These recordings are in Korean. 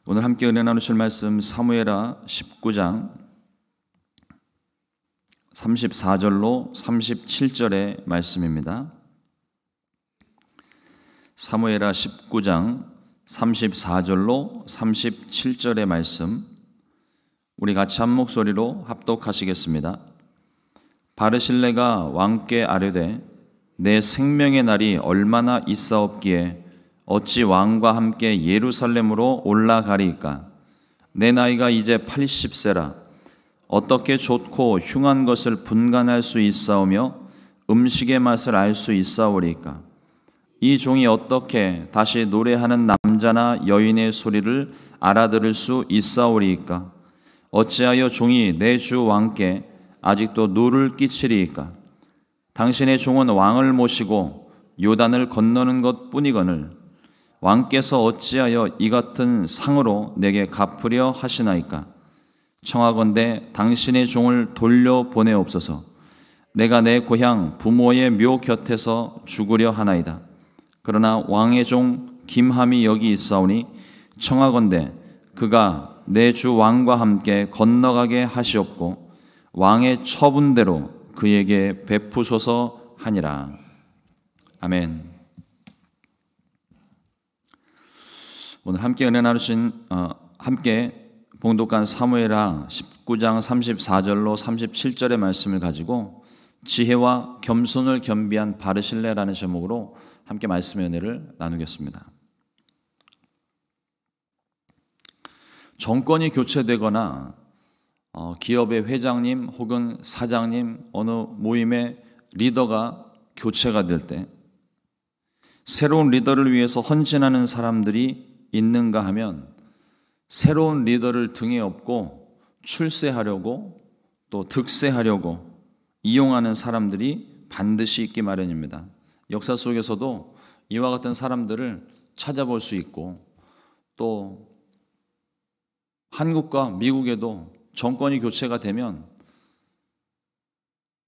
오늘 함께 은혜 나누실 말씀 사무엘하 19장 34절로 37절의 말씀입니다. 사무엘하 19장 34절로 37절의 말씀, 우리 같이 한 목소리로 합독하시겠습니다. 바르실레가 왕께 아뢰되 내 생명의 날이 얼마나 있사옵기에 어찌 왕과 함께 예루살렘으로 올라가리이까? 내 나이가 이제 80세라. 어떻게 좋고 흉한 것을 분간할 수 있사오며 음식의 맛을 알 수 있사오리이까? 이 종이 어떻게 다시 노래하는 남자나 여인의 소리를 알아들을 수 있사오리이까? 어찌하여 종이 내 주 왕께 아직도 누를 끼치리이까? 당신의 종은 왕을 모시고 요단을 건너는 것 뿐이거늘 왕께서 어찌하여 이 같은 상으로 내게 갚으려 하시나이까? 청하건대 당신의 종을 돌려보내옵소서. 내가 내 고향 부모의 묘 곁에서 죽으려 하나이다. 그러나 왕의 종 김함이 여기 있사오니 청하건대 그가 내 주 왕과 함께 건너가게 하시옵고 왕의 처분대로 그에게 베푸소서 하니라. 아멘. 오늘 함께 은혜 나누신 함께 봉독한 사무엘하 19장 34절로 37절의 말씀을 가지고 지혜와 겸손을 겸비한 바르실레라는 제목으로 함께 말씀의 은혜를 나누겠습니다. 정권이 교체되거나 기업의 회장님 혹은 사장님, 어느 모임의 리더가 교체가 될 때 새로운 리더를 위해서 헌신하는 사람들이 있는가 하면 새로운 리더를 등에 업고 출세하려고 또 득세하려고 이용하는 사람들이 반드시 있기 마련입니다. 역사 속에서도 이와 같은 사람들을 찾아볼 수 있고, 또 한국과 미국에도 정권이 교체가 되면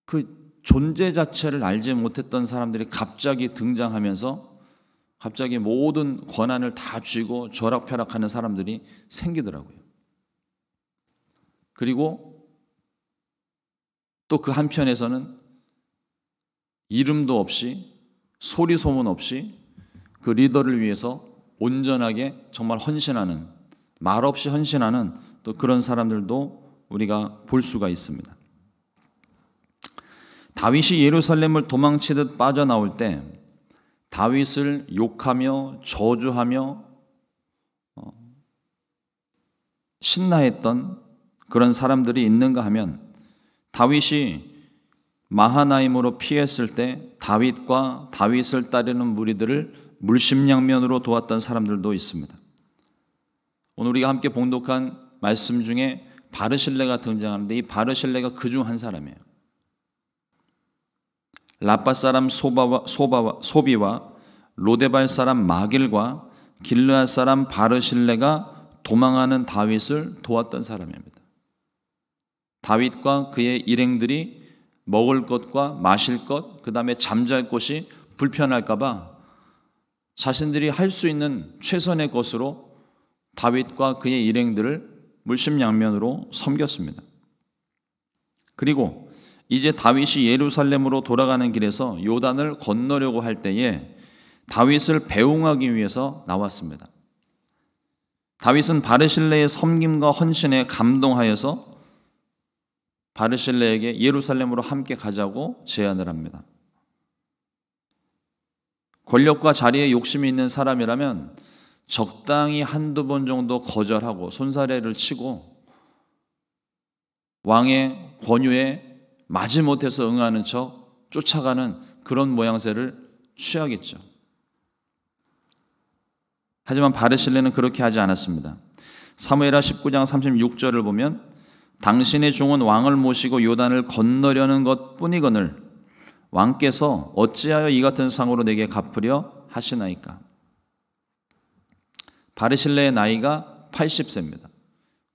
그 존재 자체를 알지 못했던 사람들이 갑자기 등장하면서 갑자기 모든 권한을 다 쥐고 쥐락펴락하는 사람들이 생기더라고요. 그리고 또 그 한편에서는 이름도 없이 소리 소문 없이 그 리더를 위해서 온전하게 정말 헌신하는, 말없이 헌신하는 또 그런 사람들도 우리가 볼 수가 있습니다. 다윗이 예루살렘을 도망치듯 빠져나올 때 다윗을 욕하며 저주하며 신나했던 그런 사람들이 있는가 하면, 다윗이 마하나임으로 피했을 때 다윗과 다윗을 따르는 무리들을 물심양면으로 도왔던 사람들도 있습니다. 오늘 우리가 함께 봉독한 말씀 중에 바르실레가 등장하는데, 이 바르실레가 그 중 한 사람이에요. 라빠 사람 소비와 로데발 사람 마길과 길르앗 사람 바르실레가 도망하는 다윗을 도왔던 사람입니다. 다윗과 그의 일행들이 먹을 것과 마실 것, 그 다음에 잠잘 곳이 불편할까 봐 자신들이 할 수 있는 최선의 것으로 다윗과 그의 일행들을 물심양면으로 섬겼습니다. 그리고 이제 다윗이 예루살렘으로 돌아가는 길에서 요단을 건너려고 할 때에 다윗을 배웅하기 위해서 나왔습니다. 다윗은 바르실레의 섬김과 헌신에 감동하여서 바르실레에게 예루살렘으로 함께 가자고 제안을 합니다. 권력과 자리에 욕심이 있는 사람이라면 적당히 한두 번 정도 거절하고 손사래를 치고 왕의 권유에 마지못해서 응하는 척 쫓아가는 그런 모양새를 취하겠죠. 하지만 바르실레는 그렇게 하지 않았습니다. 사무엘하 19장 36절을 보면 당신의 종은 왕을 모시고 요단을 건너려는 것 뿐이거늘 왕께서 어찌하여 이 같은 상으로 내게 갚으려 하시나이까? 바르실레의 나이가 80세입니다.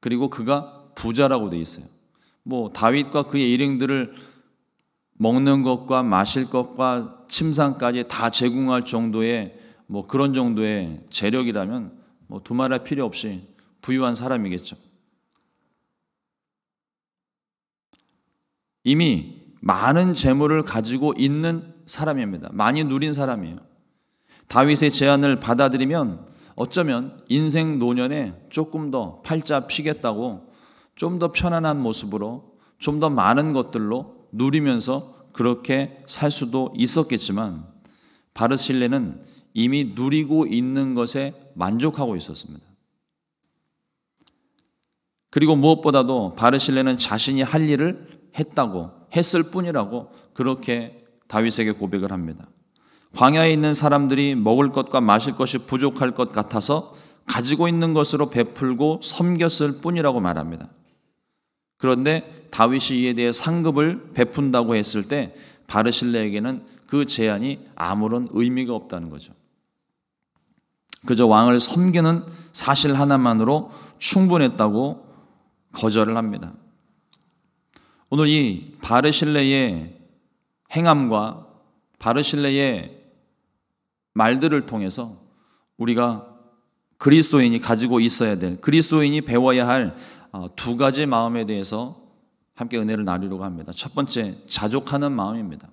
그리고 그가 부자라고 되어 있어요. 다윗과 그의 일행들을 먹는 것과 마실 것과 침상까지 다 제공할 정도의 그런 정도의 재력이라면 두말할 필요 없이 부유한 사람이겠죠. 이미 많은 재물을 가지고 있는 사람입니다. 많이 누린 사람이에요. 다윗의 제안을 받아들이면 어쩌면 인생 노년에 조금 더 팔자 피겠다고 좀 더 편안한 모습으로 좀 더 많은 것들로 누리면서 그렇게 살 수도 있었겠지만 바르실레는 이미 누리고 있는 것에 만족하고 있었습니다. 그리고 무엇보다도 바르실레는 자신이 할 일을 했을 뿐이라고 그렇게 다윗에게 고백을 합니다. 광야에 있는 사람들이 먹을 것과 마실 것이 부족할 것 같아서 가지고 있는 것으로 베풀고 섬겼을 뿐이라고 말합니다. 그런데 다윗이 이에 대해 상급을 베푼다고 했을 때 바르실레에게는 그 제안이 아무런 의미가 없다는 거죠. 그저 왕을 섬기는 사실 하나만으로 충분했다고 거절을 합니다. 오늘 이 바르실레의 행함과 바르실레의 말들을 통해서 우리가 그리스도인이 가지고 있어야 될, 그리스도인이 배워야 할 두 가지 마음에 대해서 함께 은혜를 나누려고 합니다. 첫 번째, 자족하는 마음입니다.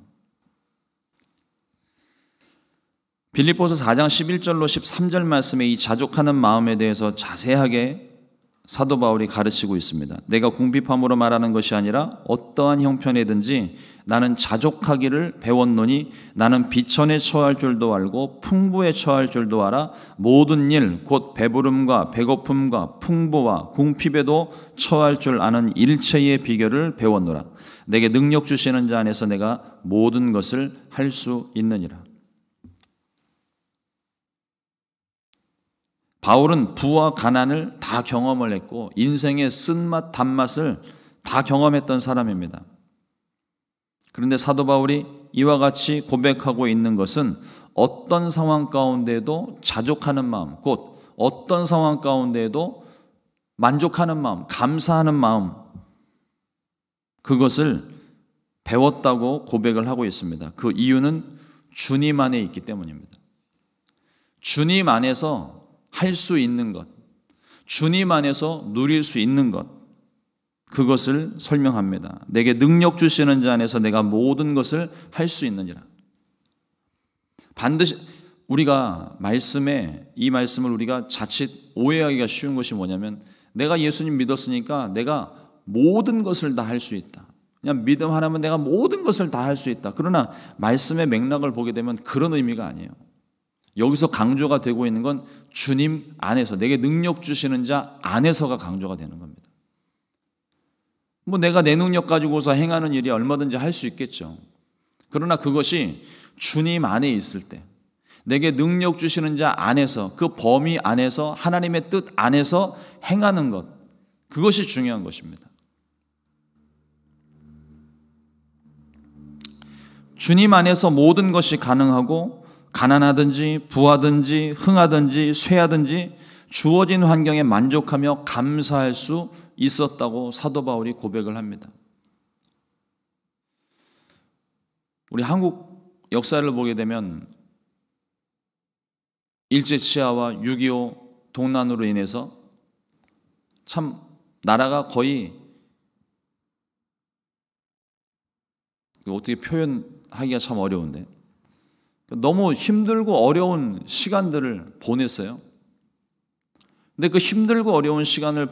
빌립보서 4장 11절로 13절 말씀에 이 자족하는 마음에 대해서 자세하게 사도 바울이 가르치고 있습니다. 내가 궁핍함으로 말하는 것이 아니라 어떠한 형편이든지 나는 자족하기를 배웠노니 나는 비천에 처할 줄도 알고 풍부에 처할 줄도 알아 모든 일 곧 배부름과 배고픔과 풍부와 궁핍에도 처할 줄 아는 일체의 비결을 배웠노라. 내게 능력 주시는 자 안에서 내가 모든 것을 할 수 있느니라. 바울은 부와 가난을 다 경험을 했고 인생의 쓴맛, 단맛을 다 경험했던 사람입니다. 그런데 사도 바울이 이와 같이 고백하고 있는 것은 어떤 상황 가운데도 자족하는 마음, 곧 어떤 상황 가운데도 만족하는 마음, 감사하는 마음, 그것을 배웠다고 고백을 하고 있습니다. 그 이유는 주님 안에 있기 때문입니다. 주님 안에서 할 수 있는 것, 주님 안에서 누릴 수 있는 것, 그것을 설명합니다. 내게 능력 주시는 자 안에서 내가 모든 것을 할 수 있느니라. 반드시 우리가 이 말씀을 우리가 자칫 오해하기가 쉬운 것이 뭐냐면 내가 예수님 믿었으니까 내가 모든 것을 다 할 수 있다. 그냥 믿음 하나면 내가 모든 것을 다 할 수 있다. 그러나 말씀의 맥락을 보게 되면 그런 의미가 아니에요. 여기서 강조가 되고 있는 건 주님 안에서, 내게 능력 주시는 자 안에서가 강조가 되는 겁니다. 내가 내 능력 가지고서 행하는 일이 얼마든지 할 수 있겠죠. 그러나 그것이 주님 안에 있을 때, 내게 능력 주시는 자 안에서, 그 범위 안에서, 하나님의 뜻 안에서 행하는 것, 그것이 중요한 것입니다. 주님 안에서 모든 것이 가능하고 가난하든지 부하든지 흥하든지 쇠하든지 주어진 환경에 만족하며 감사할 수 있었다고 사도 바울이 고백을 합니다. 우리 한국 역사를 보게 되면 일제치하와 6.25 동란으로 인해서 참 나라가 거의 어떻게 표현하기가 참 어려운데 너무 힘들고 어려운 시간들을 보냈어요. 근데 그 힘들고 어려운 시간을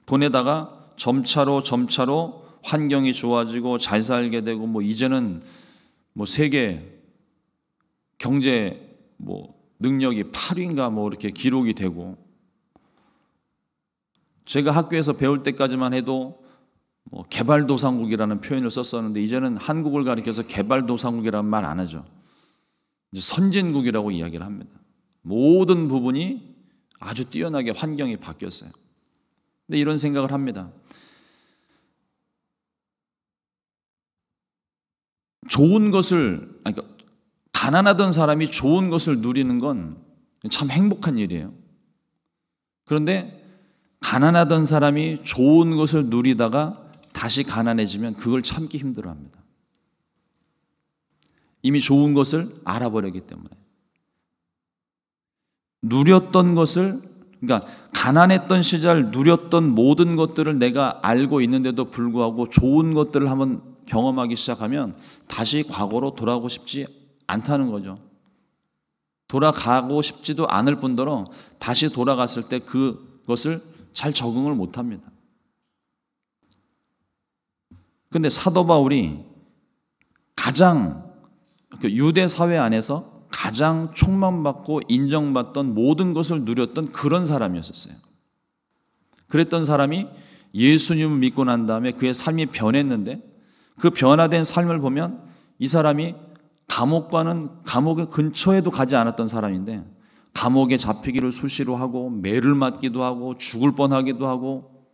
보내다가 점차로 환경이 좋아지고 잘 살게 되고 이제는 세계 경제 능력이 8위인가 이렇게 기록이 되고, 제가 학교에서 배울 때까지만 해도 개발도상국이라는 표현을 썼었는데 이제는 한국을 가리켜서 개발도상국이라는 말 안 하죠. 이제 선진국이라고 이야기를 합니다. 모든 부분이 아주 뛰어나게 환경이 바뀌었어요. 근데 이런 생각을 합니다. 가난하던 사람이 좋은 것을 누리는 건 참 행복한 일이에요. 그런데 가난하던 사람이 좋은 것을 누리다가 다시 가난해지면 그걸 참기 힘들어합니다. 이미 좋은 것을 알아버렸기 때문에. 누렸던 것을 그러니까 가난했던 시절 누렸던 모든 것들을 내가 알고 있는데도 불구하고 좋은 것들을 한번 경험하기 시작하면 다시 과거로 돌아가고 싶지 않다는 거죠. 돌아가고 싶지도 않을 뿐더러 다시 돌아갔을 때 그것을 잘 적응을 못합니다. 그런데 사도 바울이 가장 유대 사회 안에서 가장 촉망받고 인정받던 모든 것을 누렸던 그런 사람이었어요. 그랬던 사람이 예수님을 믿고 난 다음에 그의 삶이 변했는데 그 변화된 삶을 보면 이 사람이 감옥의 근처에도 가지 않았던 사람인데 감옥에 잡히기를 수시로 하고 매를 맞기도 하고 죽을 뻔하기도 하고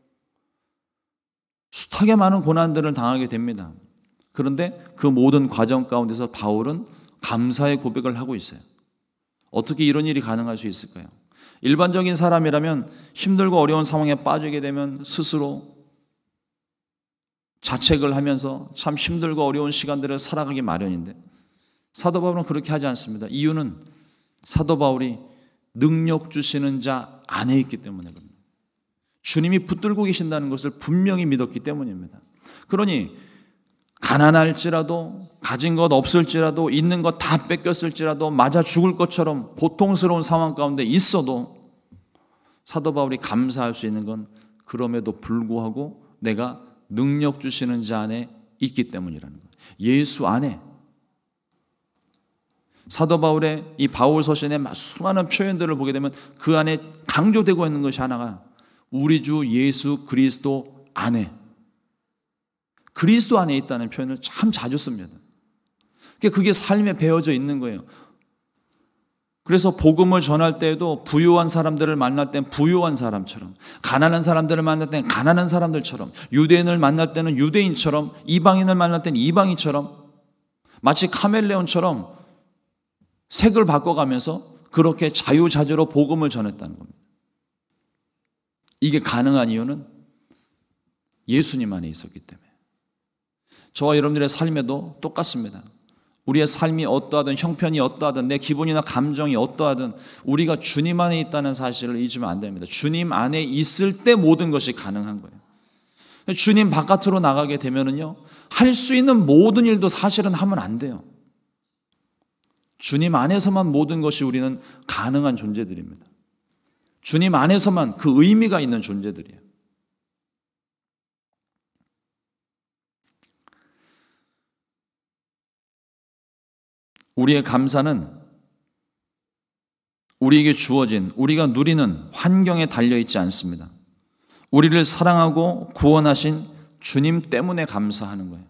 숱하게 많은 고난들을 당하게 됩니다. 그런데 그 모든 과정 가운데서 바울은 감사의 고백을 하고 있어요. 어떻게 이런 일이 가능할 수 있을까요? 일반적인 사람이라면 힘들고 어려운 상황에 빠지게 되면 스스로 자책을 하면서 참 힘들고 어려운 시간들을 살아가기 마련인데 사도 바울은 그렇게 하지 않습니다. 이유는 사도 바울이 능력 주시는 자 안에 있기 때문에 그럽니다. 주님이 붙들고 계신다는 것을 분명히 믿었기 때문입니다. 그러니 가난할지라도 가진 것 없을지라도 있는 것 다 뺏겼을지라도 맞아 죽을 것처럼 고통스러운 상황 가운데 있어도 사도 바울이 감사할 수 있는 건 그럼에도 불구하고 내가 능력 주시는 자 안에 있기 때문이라는 거예요. 예수 안에. 사도 바울의 이 바울 서신의 수많은 표현들을 보게 되면 그 안에 강조되고 있는 것이 하나가 우리 주 예수 그리스도 안에, 그리스도 안에 있다는 표현을 참 자주 씁니다. 그게 삶에 배어져 있는 거예요. 그래서 복음을 전할 때에도 부유한 사람들을 만날 땐 부유한 사람처럼, 가난한 사람들을 만날 땐 가난한 사람들처럼, 유대인을 만날 때는 유대인처럼, 이방인을 만날 때는 이방인처럼, 마치 카멜레온처럼 색을 바꿔가면서 그렇게 자유자재로 복음을 전했다는 겁니다. 이게 가능한 이유는 예수님 안에 있었기 때문에. 저와 여러분들의 삶에도 똑같습니다. 우리의 삶이 어떠하든 형편이 어떠하든 내 기분이나 감정이 어떠하든 우리가 주님 안에 있다는 사실을 잊으면 안 됩니다. 주님 안에 있을 때 모든 것이 가능한 거예요. 주님 바깥으로 나가게 되면은요, 할 수 있는 모든 일도 사실은 하면 안 돼요. 주님 안에서만 모든 것이 우리는 가능한 존재들입니다. 주님 안에서만 그 의미가 있는 존재들이에요. 우리의 감사는 우리에게 주어진, 우리가 누리는 환경에 달려있지 않습니다. 우리를 사랑하고 구원하신 주님 때문에 감사하는 거예요.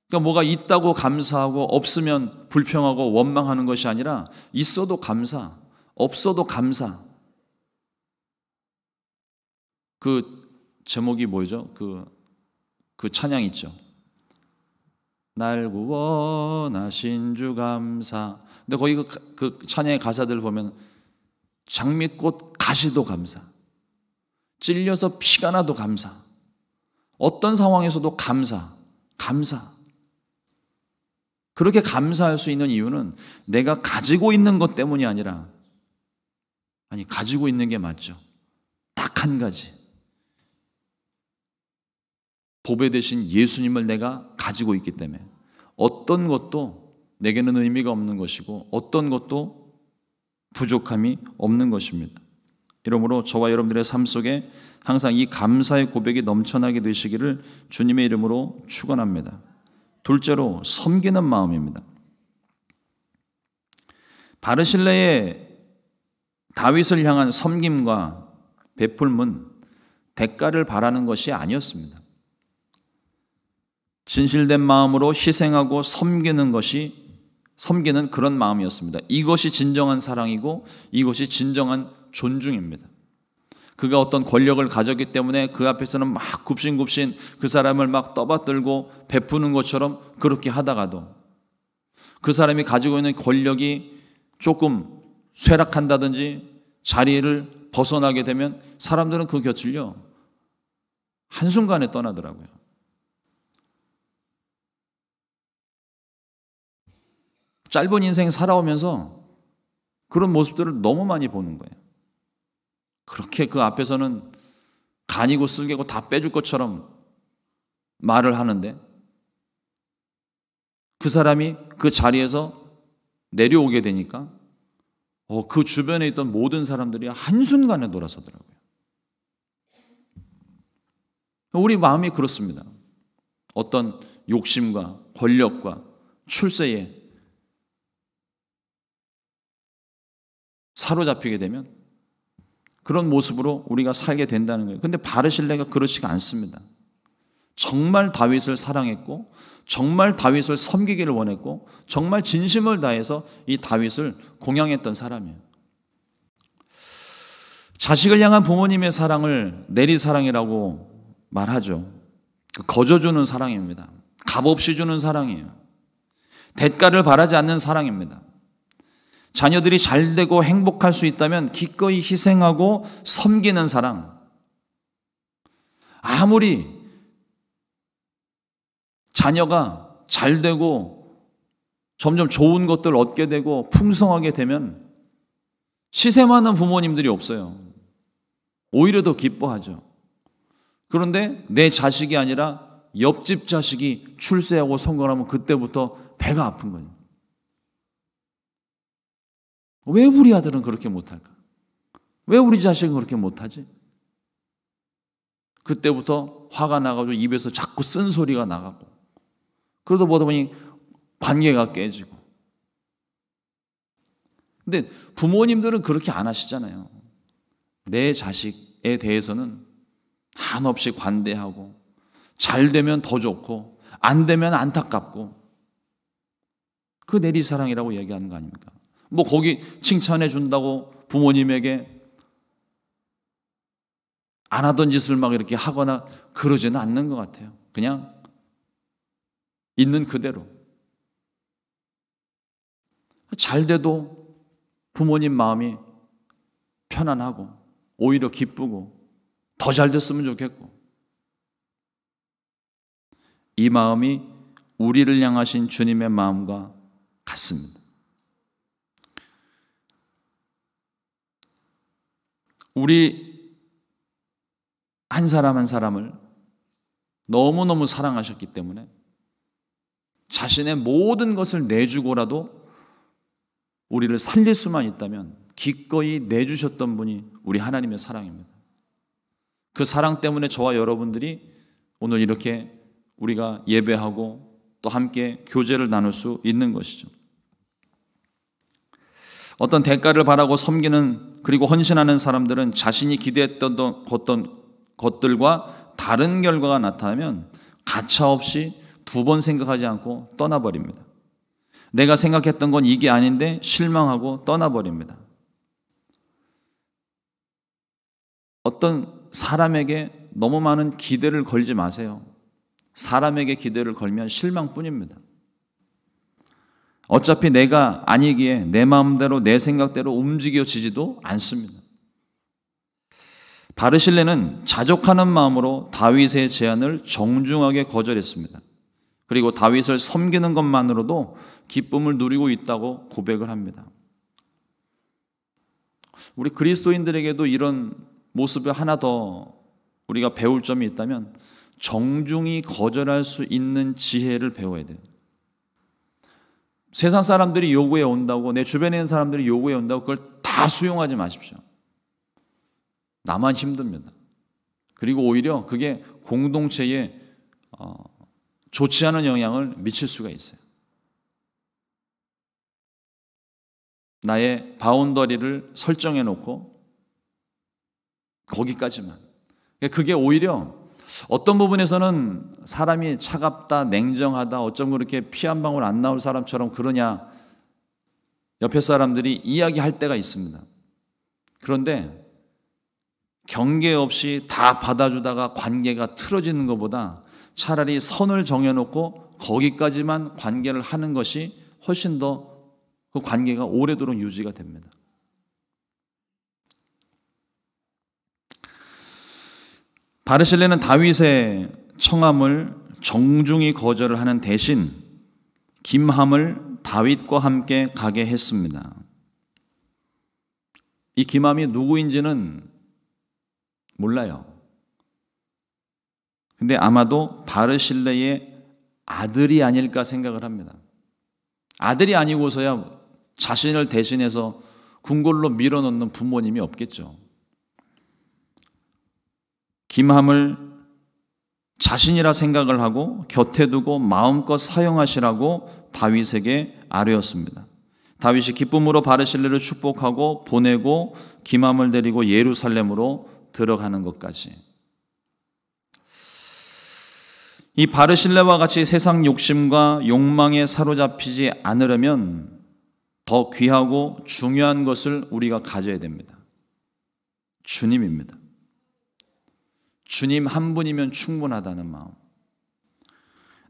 그러니까 뭐가 있다고 감사하고 없으면 불평하고 원망하는 것이 아니라 있어도 감사, 없어도 감사. 그 제목이 뭐죠? 그 찬양 있죠. 날 구원하신 주 감사. 근데 거기 그 찬양의 가사들 보면 장미꽃 가시도 감사, 찔려서 피가 나도 감사, 어떤 상황에서도 감사. 그렇게 감사할 수 있는 이유는 내가 가지고 있는 것 때문이 아니라, 가지고 있는 게 맞죠. 딱 한 가지. 보배 되신 예수님을 내가 가지고 있기 때문에 어떤 것도 내게는 의미가 없는 것이고 어떤 것도 부족함이 없는 것입니다. 이러므로 저와 여러분들의 삶 속에 항상 이 감사의 고백이 넘쳐나게 되시기를 주님의 이름으로 축원합니다. 둘째로 섬기는 마음입니다. 바르실레의 다윗을 향한 섬김과 베풀음은 대가를 바라는 것이 아니었습니다. 진실된 마음으로 희생하고 섬기는 그런 마음이었습니다. 이것이 진정한 사랑이고 이것이 진정한 존중입니다. 그가 어떤 권력을 가졌기 때문에 그 앞에서는 막 굽신굽신 그 사람을 막 떠받들고 베푸는 것처럼 그렇게 하다가도 그 사람이 가지고 있는 권력이 조금 쇠락한다든지 자리를 벗어나게 되면 사람들은 그 곁을요, 한순간에 떠나더라고요. 짧은 인생 살아오면서 그런 모습들을 너무 많이 보는 거예요. 그렇게 그 앞에서는 간이고 쓸개고 다 빼줄 것처럼 말을 하는데 그 사람이 그 자리에서 내려오게 되니까 그 주변에 있던 모든 사람들이 한순간에 돌아서더라고요. 우리 마음이 그렇습니다. 어떤 욕심과 권력과 출세에 사로잡히게 되면 그런 모습으로 우리가 살게 된다는 거예요. 그런데 바르실레가 그렇지가 않습니다. 정말 다윗을 사랑했고 정말 다윗을 섬기기를 원했고 정말 진심을 다해서 이 다윗을 공양했던 사람이에요. 자식을 향한 부모님의 사랑을 내리사랑이라고 말하죠. 거저주는 사랑입니다. 값없이 주는 사랑이에요. 대가를 바라지 않는 사랑입니다. 자녀들이 잘되고 행복할 수 있다면 기꺼이 희생하고 섬기는 사랑. 아무리 자녀가 잘되고 점점 좋은 것들을 얻게 되고 풍성하게 되면 시샘하는 부모님들이 없어요. 오히려 더 기뻐하죠. 그런데 내 자식이 아니라 옆집 자식이 출세하고 성공하면 그때부터 배가 아픈 거예요. 왜 우리 아들은 그렇게 못할까? 왜 우리 자식은 그렇게 못하지? 그때부터 화가 나가지고 입에서 자꾸 쓴소리가 나가고 그러다 보다 보니 관계가 깨지고. 근데 부모님들은 그렇게 안 하시잖아요. 내 자식에 대해서는 한없이 관대하고 잘 되면 더 좋고 안 되면 안타깝고 그 내리사랑이라고 얘기하는 거 아닙니까? 뭐 거기 칭찬해 준다고 부모님에게 안 하던 짓을 막 이렇게 하거나 그러지는 않는 것 같아요. 그냥 있는 그대로. 잘 돼도 부모님 마음이 편안하고 오히려 기쁘고 더 잘 됐으면 좋겠고 이 마음이 우리를 향하신 주님의 마음과 같습니다. 우리 한 사람 한 사람을 너무너무 사랑하셨기 때문에 자신의 모든 것을 내주고라도 우리를 살릴 수만 있다면 기꺼이 내주셨던 분이 우리 하나님의 사랑입니다. 그 사랑 때문에 저와 여러분들이 오늘 이렇게 우리가 예배하고 또 함께 교제를 나눌 수 있는 것이죠. 어떤 대가를 바라고 섬기는 그리고 헌신하는 사람들은 자신이 기대했던 것들과 다른 결과가 나타나면 가차없이 두 번 생각하지 않고 떠나버립니다. 내가 생각했던 건 이게 아닌데 실망하고 떠나버립니다. 어떤 사람에게 너무 많은 기대를 걸지 마세요. 사람에게 기대를 걸면 실망뿐입니다. 어차피 내가 아니기에 내 마음대로 내 생각대로 움직여지지도 않습니다. 바르실레는 자족하는 마음으로 다윗의 제안을 정중하게 거절했습니다. 그리고 다윗을 섬기는 것만으로도 기쁨을 누리고 있다고 고백을 합니다. 우리 그리스도인들에게도 이런 모습을 하나 더 우리가 배울 점이 있다면 정중히 거절할 수 있는 지혜를 배워야 돼요. 세상 사람들이 요구해 온다고, 내 주변에 있는 사람들이 요구해 온다고 그걸 다 수용하지 마십시오. 나만 힘듭니다. 그리고 오히려 그게 공동체에 좋지 않은 영향을 미칠 수가 있어요. 나의 바운더리를 설정해 놓고 거기까지만. 그게 오히려 어떤 부분에서는 사람이 차갑다, 냉정하다, 어쩜 그렇게 피 한 방울 안 나올 사람처럼 그러냐 옆에 사람들이 이야기할 때가 있습니다. 그런데 경계 없이 다 받아주다가 관계가 틀어지는 것보다 차라리 선을 정해놓고 거기까지만 관계를 하는 것이 훨씬 더 그 관계가 오래도록 유지가 됩니다. 바르실레는 다윗의 청함을 정중히 거절을 하는 대신 김함을 다윗과 함께 가게 했습니다. 이 김함이 누구인지는 몰라요. 근데 아마도 바르실레의 아들이 아닐까 생각을 합니다. 아들이 아니고서야 자신을 대신해서 궁궐로 밀어넣는 부모님이 없겠죠. 김함을 자신이라 생각을 하고 곁에 두고 마음껏 사용하시라고 다윗에게 아뢰었습니다. 다윗이 기쁨으로 바르실레를 축복하고 보내고 김함을 데리고 예루살렘으로 들어가는 것까지. 이 바르실레와 같이 세상 욕심과 욕망에 사로잡히지 않으려면 더 귀하고 중요한 것을 우리가 가져야 됩니다. 주님입니다. 주님 한 분이면 충분하다는 마음.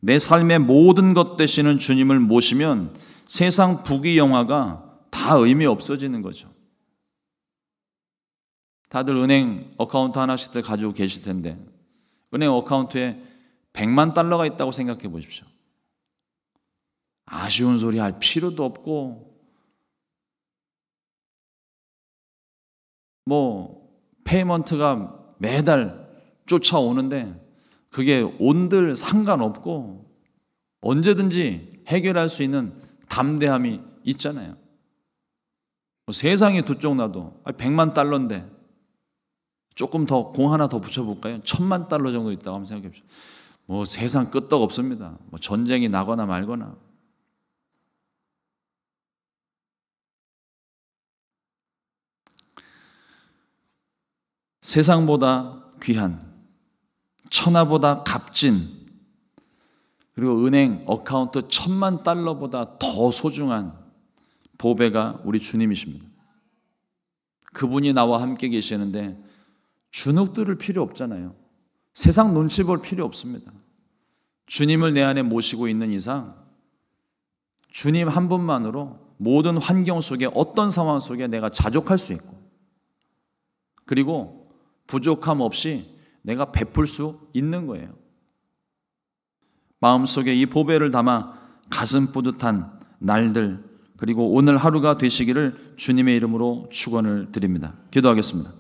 내 삶의 모든 것 되시는 주님을 모시면 세상 부귀영화가 다 의미 없어지는 거죠. 다들 은행 어카운트 하나씩들 가지고 계실 텐데 은행 어카운트에 100만 달러가 있다고 생각해 보십시오. 아쉬운 소리 할 필요도 없고 페이먼트가 매달 쫓아오는데 그게 온들 상관없고 언제든지 해결할 수 있는 담대함이 있잖아요. 세상이 두 쪽 나도 100만 달러인데 조금 더 공 하나 더 붙여볼까요? 1000만 달러 정도 있다고 한번 생각해 보십시오. 세상 끄떡 없습니다. 전쟁이 나거나 말거나. 세상보다 귀한, 천하보다 값진, 그리고 은행 어카운트 1000만 달러보다 더 소중한 보배가 우리 주님이십니다. 그분이 나와 함께 계시는데 주눅 들을 필요 없잖아요. 세상 눈치 볼 필요 없습니다. 주님을 내 안에 모시고 있는 이상 주님 한 분만으로 모든 환경 속에 어떤 상황 속에 내가 자족할 수 있고 그리고 부족함 없이 내가 베풀 수 있는 거예요. 마음속에 이 보배를 담아 가슴 뿌듯한 날들 그리고 오늘 하루가 되시기를 주님의 이름으로 축원을 드립니다. 기도하겠습니다.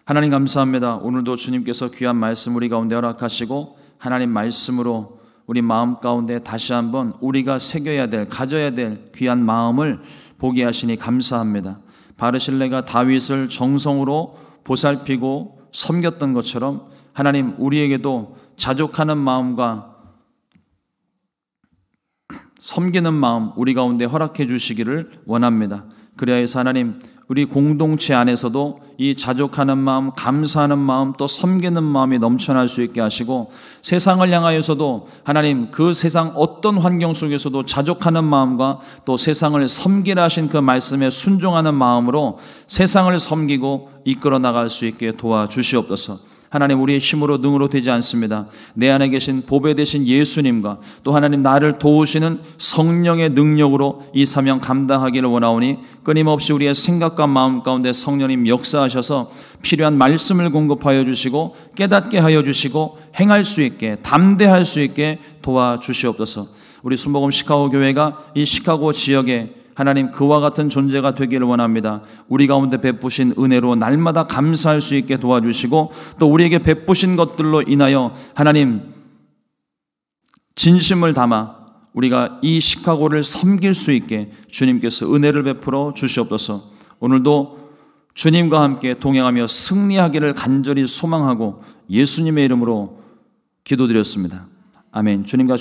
하나님 감사합니다. 오늘도 주님께서 귀한 말씀 우리 가운데 허락하시고 하나님 말씀으로 우리 마음 가운데 다시 한번 우리가 새겨야 될, 가져야 될 귀한 마음을 보게 하시니 감사합니다. 바르실레가 다윗을 정성으로 보살피고 섬겼던 것처럼 하나님 우리에게도 자족하는 마음과 섬기는 마음 우리 가운데 허락해 주시기를 원합니다. 그리하여서 하나님 우리 공동체 안에서도 이 자족하는 마음, 감사하는 마음, 또 섬기는 마음이 넘쳐날 수 있게 하시고 세상을 향하여서도 하나님 그 세상 어떤 환경 속에서도 자족하는 마음과 또 세상을 섬기라 하신 그 말씀에 순종하는 마음으로 세상을 섬기고 이끌어 나갈 수 있게 도와주시옵소서. 하나님 우리의 힘으로 능으로 되지 않습니다. 내 안에 계신 보배 되신 예수님과 또 하나님 나를 도우시는 성령의 능력으로 이 사명 감당하기를 원하오니 끊임없이 우리의 생각과 마음 가운데 성령님 역사하셔서 필요한 말씀을 공급하여 주시고 깨닫게 하여 주시고 행할 수 있게 담대할 수 있게 도와주시옵소서. 우리 순복음 시카고 교회가 이 시카고 지역에 하나님 그와 같은 존재가 되기를 원합니다. 우리 가운데 베푸신 은혜로 날마다 감사할 수 있게 도와주시고 또 우리에게 베푸신 것들로 인하여 하나님 진심을 담아 우리가 이 시카고를 섬길 수 있게 주님께서 은혜를 베풀어 주시옵소서. 오늘도 주님과 함께 동행하며 승리하기를 간절히 소망하고 예수님의 이름으로 기도드렸습니다. 아멘. 주님과